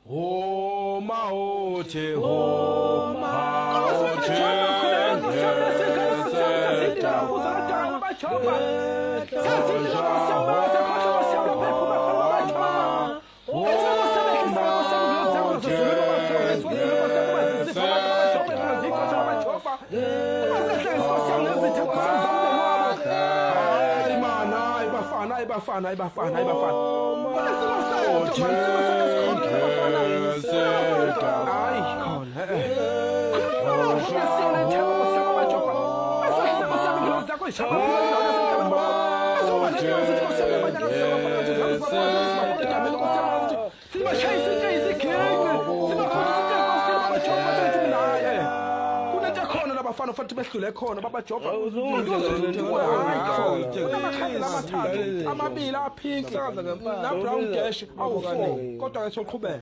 Umawuthi Ibafana. Abafana ufanele behlule khona babajoba amabili aphinki na brown dash awu4 kodwa ke soqhubeka.